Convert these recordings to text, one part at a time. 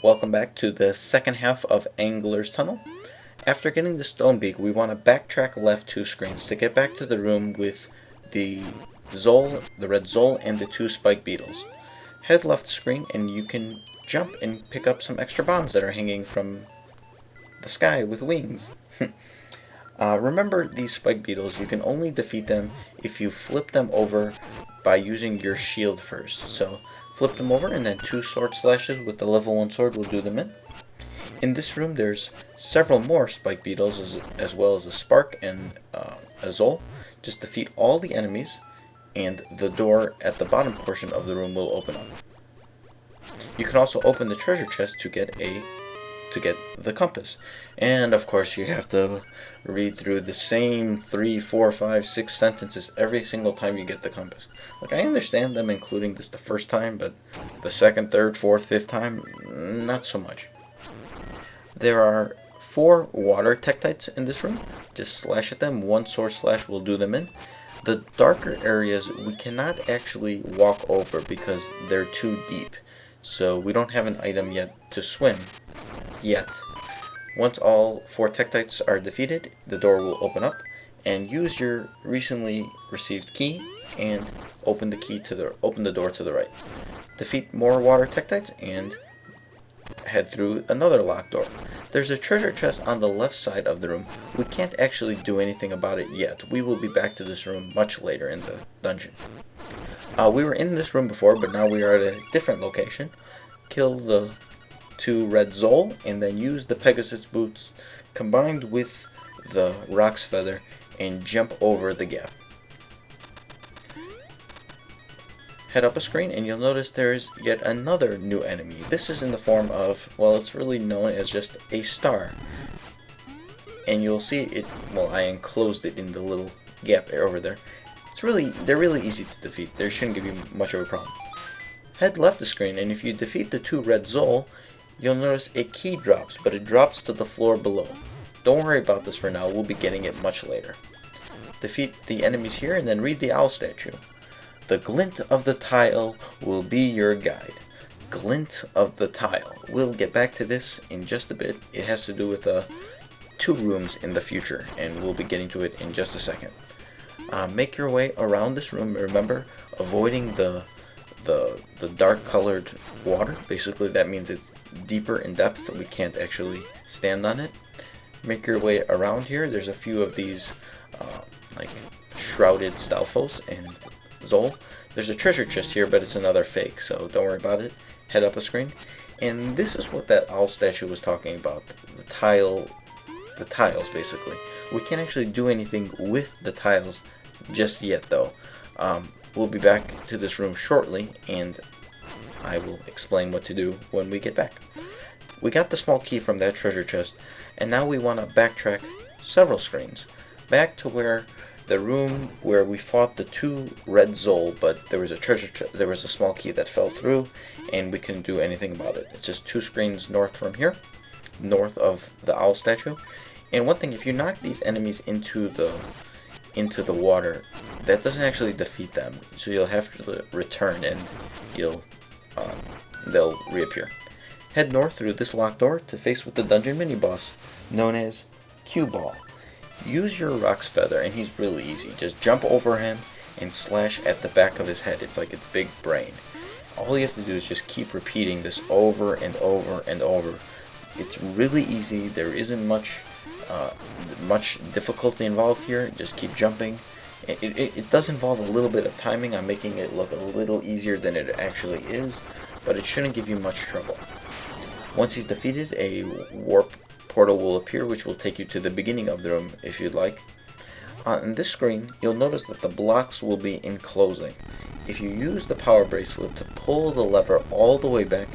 Welcome back to the second half of Angler's Tunnel. After getting the stone beak, we want to backtrack left 2 screens to get back to the room with the the red Zol, and the 2 spike beetles. Head left screen and you can jump and pick up some extra bombs that are hanging from the sky with wings. Remember these spike beetles, you can only defeat them if you flip them over by using your shield first. So flip them over and then 2 sword slashes with the level 1 sword will do them in. In this room there's several more spike beetles as well as a spark and a Zol. Just defeat all the enemies and the door at the bottom portion of the room will open up. You can also open the treasure chest to get the compass. And of course you have to read through the same 3, 4, 5, 6 sentences every single time you get the compass. Like, I understand them including this the first time, but the second, third, fourth, fifth time, not so much. There are 4 water tektites in this room. Just slash at them, 1 sword slash will do them in. The darker areas we cannot actually walk over because they're too deep. So we don't have an item yet to swim. Yet. Once all 4 tektites are defeated, the door will open up, and use your recently received key and open the door to the right. Defeat more water tektites and head through another locked door. There's a treasure chest on the left side of the room. We can't actually do anything about it yet. We will be back to this room much later in the dungeon. We were in this room before, but now we are at a different location. Kill the 2 red Zol, and then use the Pegasus boots combined with the Rock's Feather and jump over the gap. Head up a screen and you'll notice there's yet another new enemy. This is in the form of, well, it's really known as just a star. And you'll see it, well, I enclosed it in the little gap over there. They're really easy to defeat. They shouldn't give you much of a problem. Head left the screen and if you defeat the 2 red Zol, you'll notice a key drops, but it drops to the floor below. Don't worry about this for now, we'll be getting it much later. Defeat the enemies here and then read the owl statue. The glint of the tile will be your guide. Glint of the tile. We'll get back to this in just a bit. It has to do with 2 rooms in the future, and we'll be getting to it in just a second. Make your way around this room, remember, avoiding the dark colored water. Basically that means it's deeper in depth, we can't actually stand on it. Make your way around here. There's a few of these like shrouded Stalfos and Zol. There's a treasure chest here, but it's another fake, so don't worry about it. Head up a screen. And this is what that owl statue was talking about. The tiles basically. We can't actually do anything with the tiles just yet though. We'll be back to this room shortly, and I will explain what to do when we get back. We got the small key from that treasure chest, and now we want to backtrack several screens. Back to the room where we fought the 2 red Zol, but there was a small key that fell through, and we couldn't do anything about it. It's just 2 screens north from here, north of the owl statue. And one thing, if you knock these enemies into the water, that doesn't actually defeat them, so you'll have to return and they'll reappear. Head north through this locked door to face with the dungeon mini boss known as Cueball. Use your Rock's Feather and he's really easy. Just jump over him and slash at the back of his head. It's like its big brain. All you have to do is just keep repeating this over and over and over. It's really easy. There isn't much difficulty involved here. Just keep jumping. It does involve a little bit of timing. I'm making it look a little easier than it actually is, but it shouldn't give you much trouble. Once he's defeated, a warp portal will appear which will take you to the beginning of the room if you'd like. On this screen, you'll notice that the blocks will be enclosing. If you use the power bracelet to pull the lever all the way back,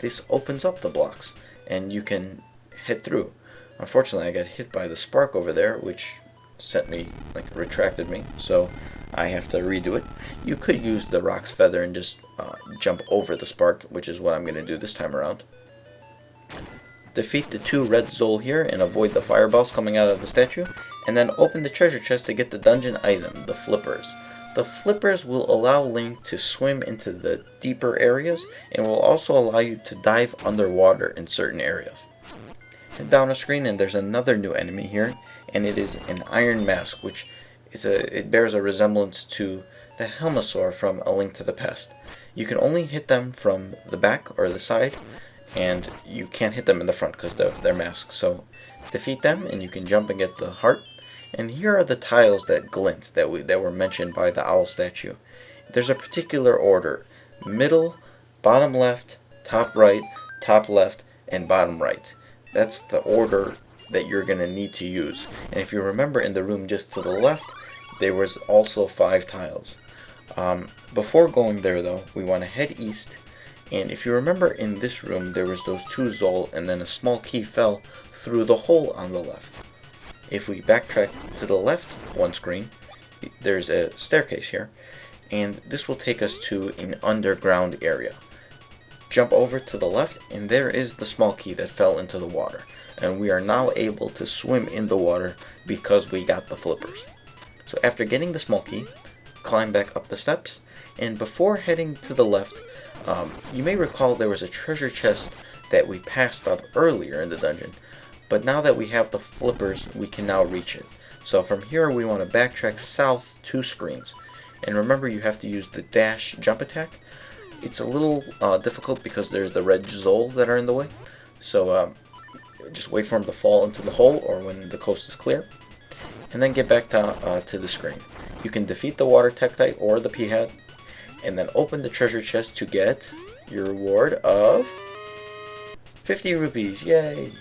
this opens up the blocks and you can head through. Unfortunately, I got hit by the spark over there, which retracted me, so I have to redo it. You could use the Rock's Feather and just jump over the spark, which is what I'm going to do this time around. Defeat the 2 red Zol here and avoid the fireballs coming out of the statue, and then open the treasure chest to get the dungeon item, the flippers. The flippers will allow Link to swim into the deeper areas and will also allow you to dive underwater in certain areas. Head down a screen and there's another new enemy here, and it is an Iron Mask, which it bears a resemblance to the Helmasaur from A Link to the Past. You can only hit them from the back or the side, and you can't hit them in the front because they're masks. So defeat them and you can jump and get the Harp. And here are the tiles that glint that were mentioned by the owl statue. There's a particular order: middle, bottom left, top right, top left, and bottom right. That's the order that you're going to need to use. And if you remember, in the room just to the left, there was also 5 tiles. Before going there though, we want to head east. And if you remember, in this room there was those 2 Zol, and then a small key fell through the hole on the left. If we backtrack to the left one screen, there's a staircase here, and this will take us to an underground area. Jump over to the left, and there is the small key that fell into the water, and we are now able to swim in the water because we got the flippers. So after getting the small key, climb back up the steps, and before heading to the left, you may recall there was a treasure chest that we passed up earlier in the dungeon. But now that we have the flippers, we can now reach it. So from here we want to backtrack south 2 screens. And remember, you have to use the dash jump attack. It's a little difficult because there's the red Zol that are in the way. So just wait for them to fall into the hole or when the coast is clear. And then get back to the screen. You can defeat the water Tektite or the Peahat, and then open the treasure chest to get your reward of 50 rupees. Yay!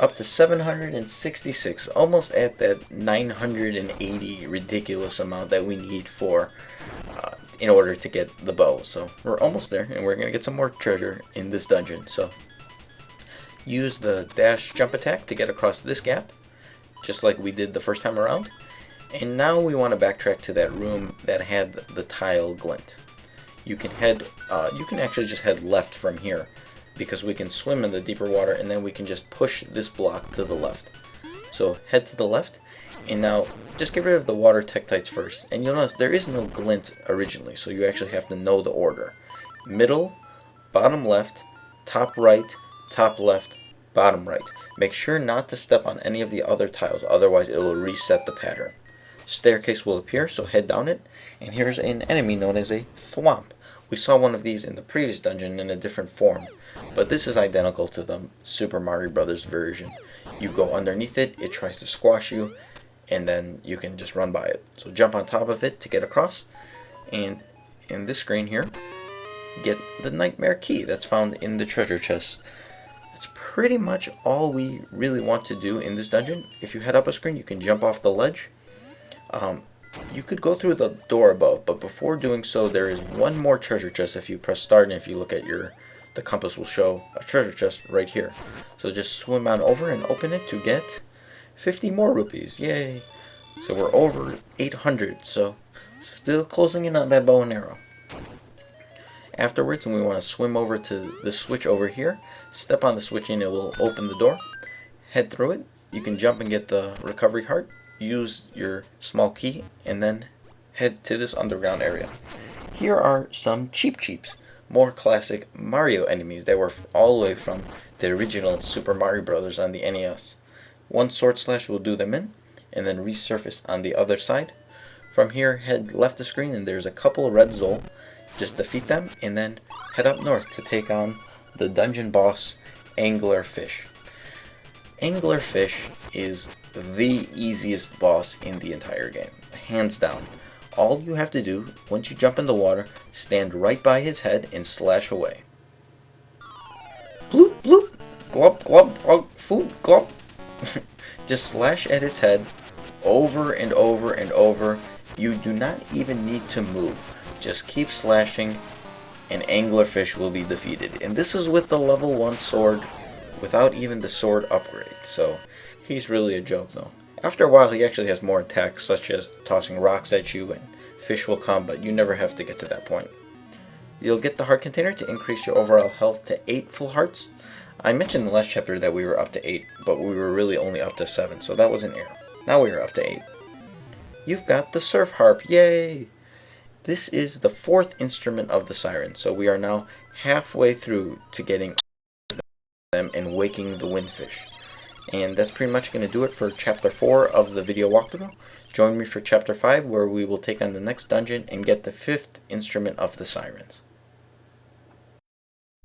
Up to 766, almost at that 980 ridiculous amount that we need for in order to get the bow. So we're almost there, and we're gonna get some more treasure in this dungeon. So use the dash jump attack to get across this gap, just like we did the first time around. And now we want to backtrack to that room that had the tile glint. You can actually just head left from here, because we can swim in the deeper water, and then we can just push this block to the left. So head to the left, and now just get rid of the water Tektites first. And you'll notice there is no glint originally, so you actually have to know the order. Middle, bottom left, top right, top left, bottom right. Make sure not to step on any of the other tiles, otherwise it will reset the pattern. Staircase will appear, so head down it, and here's an enemy known as a Thwomp. We saw one of these in the previous dungeon in a different form, but this is identical to the Super Mario Brothers version. You go underneath it, it tries to squash you, and then you can just run by it. So jump on top of it to get across, and in this screen here, get the Nightmare Key that's found in the treasure chest. That's pretty much all we really want to do in this dungeon. If you head up a screen, you can jump off the ledge. You could go through the door above, but before doing so, there is one more treasure chest. If you press start and if you look at the compass will show a treasure chest right here. So just swim on over and open it to get 50 more rupees. Yay! So we're over 800, so still closing in on that bow and arrow. Afterwards, we want to swim over to the switch over here. Step on the switch and it will open the door. Head through it. You can jump and get the recovery heart. Use your small key and then head to this underground area. Here are some Cheep Cheeps, more classic Mario enemies that were all the way from the original Super Mario Brothers on the NES. One sword slash will do them in, and then resurface on the other side. From here, head left the screen and there's a couple red Zol. Just defeat them and then head up north to take on the dungeon boss, Anglerfish. Anglerfish is the easiest boss in the entire game, hands down. All you have to do, once you jump in the water, stand right by his head and slash away. Bloop, bloop, glop, glop, glop, food, glop. Just slash at his head over and over and over. You do not even need to move. Just keep slashing and Anglerfish will be defeated. And this is with the level 1 sword, without even the sword upgrade. So he's really a joke though. After a while he actually has more attacks, such as tossing rocks at you, and fish will come, but you never have to get to that point. You'll get the heart container to increase your overall health to 8 full hearts. I mentioned in the last chapter that we were up to 8, but we were really only up to 7, so that was an error. Now we are up to 8. You've got the surf harp, yay! This is the fourth instrument of the siren, so we are now halfway through to getting them and waking the windfish. And that's pretty much going to do it for Chapter 4 of the video walkthrough. Join me for Chapter 5, where we will take on the next dungeon and get the fifth instrument of the sirens.